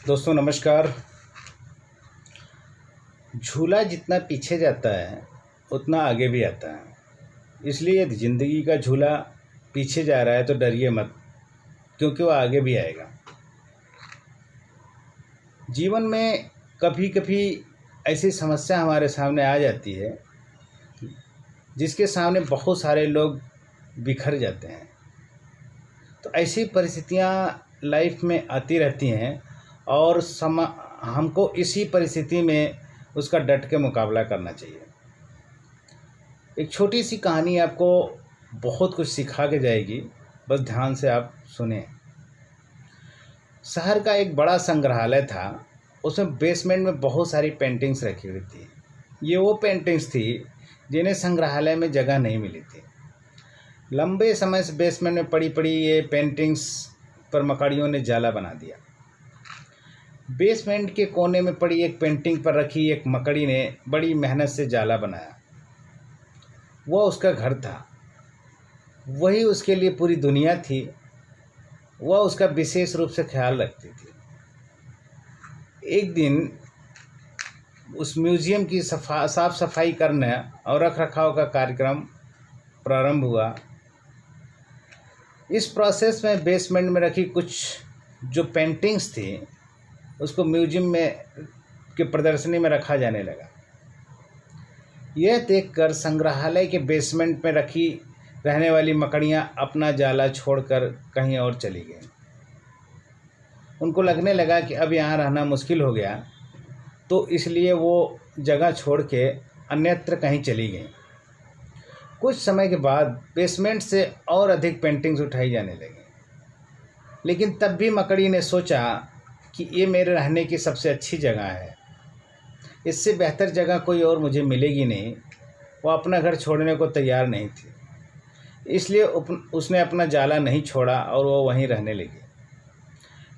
दोस्तों नमस्कार। झूला जितना पीछे जाता है उतना आगे भी आता है। इसलिए यदि ज़िंदगी का झूला पीछे जा रहा है तो डरिए मत, क्योंकि वो आगे भी आएगा। जीवन में कभी कभी ऐसी समस्या हमारे सामने आ जाती है जिसके सामने बहुत सारे लोग बिखर जाते हैं। तो ऐसी परिस्थितियाँ लाइफ में आती रहती हैं और हमको इसी परिस्थिति में उसका डट के मुकाबला करना चाहिए। एक छोटी सी कहानी आपको बहुत कुछ सिखा के जाएगी, बस ध्यान से आप सुने। शहर का एक बड़ा संग्रहालय था, उसमें बेसमेंट में बहुत सारी पेंटिंग्स रखी हुई थी। ये वो पेंटिंग्स थी जिन्हें संग्रहालय में जगह नहीं मिली थी। लंबे समय से बेसमेंट में पड़ी पड़ी ये पेंटिंग्स पर मकड़ियों ने जाला बना दिया। बेसमेंट के कोने में पड़ी एक पेंटिंग पर रखी एक मकड़ी ने बड़ी मेहनत से जाला बनाया। वह उसका घर था, वही उसके लिए पूरी दुनिया थी। वह उसका विशेष रूप से ख्याल रखती थी। एक दिन उस म्यूज़ियम की साफ सफाई करने और रख रखाव का कार्यक्रम प्रारंभ हुआ। इस प्रोसेस में बेसमेंट में रखी कुछ जो पेंटिंग्स थी उसको म्यूजियम में के प्रदर्शनी में रखा जाने लगा। यह देखकर संग्रहालय के बेसमेंट में रखी रहने वाली मकड़ियाँ अपना जाला छोड़कर कहीं और चली गईं। उनको लगने लगा कि अब यहाँ रहना मुश्किल हो गया, तो इसलिए वो जगह छोड़ के अन्यत्र कहीं चली गईं। कुछ समय के बाद बेसमेंट से और अधिक पेंटिंग्स उठाई जाने लगी, लेकिन तब भी मकड़ी ने सोचा कि ये मेरे रहने की सबसे अच्छी जगह है, इससे बेहतर जगह कोई और मुझे मिलेगी नहीं। वो अपना घर छोड़ने को तैयार नहीं थी, इसलिए उसने अपना जाला नहीं छोड़ा और वो वहीं रहने लगी।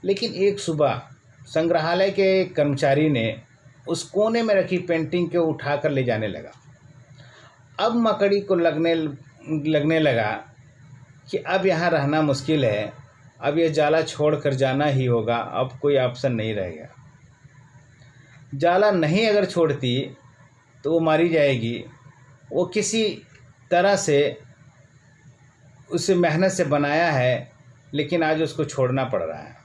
लेकिन एक सुबह संग्रहालय के एक कर्मचारी ने उस कोने में रखी पेंटिंग को उठाकर ले जाने लगा। अब मकड़ी को लगने लगा कि अब यहाँ रहना मुश्किल है, अब यह जाला छोड़कर जाना ही होगा, अब कोई ऑप्शन नहीं रह गया। जाला नहीं अगर छोड़ती तो वो मारी जाएगी। वो किसी तरह से उसे मेहनत से बनाया है, लेकिन आज उसको छोड़ना पड़ रहा है।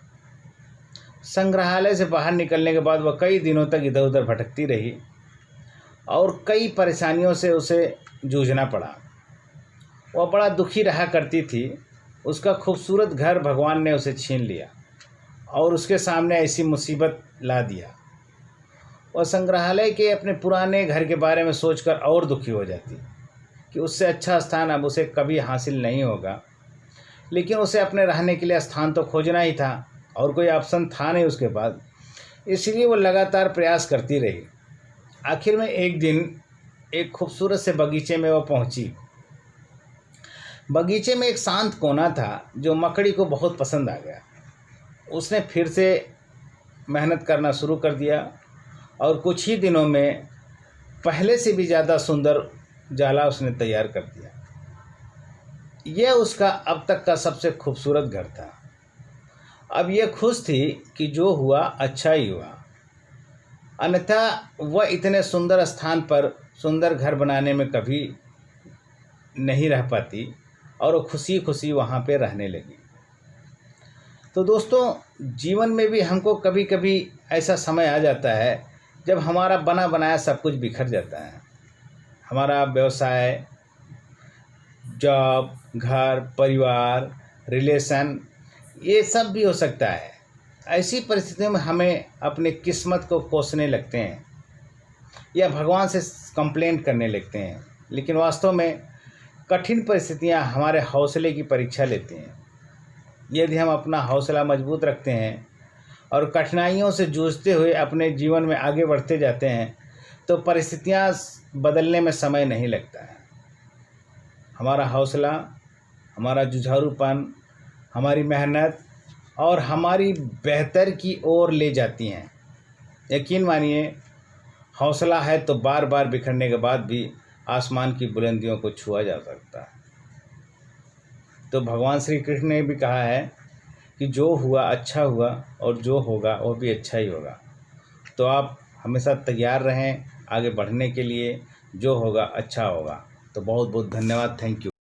संग्रहालय से बाहर निकलने के बाद वह कई दिनों तक इधर उधर भटकती रही और कई परेशानियों से उसे जूझना पड़ा। वह बड़ा दुखी रहा करती थी। उसका खूबसूरत घर भगवान ने उसे छीन लिया और उसके सामने ऐसी मुसीबत ला दिया। वह संग्रहालय के अपने पुराने घर के बारे में सोचकर और दुखी हो जाती कि उससे अच्छा स्थान अब उसे कभी हासिल नहीं होगा। लेकिन उसे अपने रहने के लिए स्थान तो खोजना ही था और कोई ऑप्शन था नहीं उसके पास, इसलिए वो लगातार प्रयास करती रही। आखिर में एक दिन एक खूबसूरत से बगीचे में वो पहुंची। बगीचे में एक शांत कोना था जो मकड़ी को बहुत पसंद आ गया। उसने फिर से मेहनत करना शुरू कर दिया और कुछ ही दिनों में पहले से भी ज़्यादा सुंदर जाला उसने तैयार कर दिया। यह उसका अब तक का सबसे खूबसूरत घर था। अब यह खुश थी कि जो हुआ अच्छा ही हुआ, अन्यथा वह इतने सुंदर स्थान पर सुंदर घर बनाने में कभी नहीं रह पाती और वो खुशी खुशी वहाँ पे रहने लगी। तो दोस्तों, जीवन में भी हमको कभी कभी ऐसा समय आ जाता है जब हमारा बना बनाया सब कुछ बिखर जाता है। हमारा व्यवसाय, जॉब, घर, परिवार, रिलेशन, ये सब भी हो सकता है। ऐसी परिस्थितियों में हमें अपनी किस्मत को कोसने लगते हैं या भगवान से कंप्लेंट करने लगते हैं, लेकिन वास्तव में कठिन परिस्थितियां हमारे हौसले की परीक्षा लेती हैं। यदि हम अपना हौसला मजबूत रखते हैं और कठिनाइयों से जूझते हुए अपने जीवन में आगे बढ़ते जाते हैं तो परिस्थितियां बदलने में समय नहीं लगता है। हमारा हौसला, हमारा जुझारूपन, हमारी मेहनत और हमारी बेहतर की ओर ले जाती हैं। यकीन मानिए, हौसला है तो बार बार बिखरने के बाद भी आसमान की बुलंदियों को छुआ जा सकता है। तो भगवान श्री कृष्ण ने भी कहा है कि जो हुआ अच्छा हुआ और जो होगा वो भी अच्छा ही होगा। तो आप हमेशा तैयार रहें आगे बढ़ने के लिए, जो होगा अच्छा होगा। तो बहुत बहुत धन्यवाद, थैंक यू।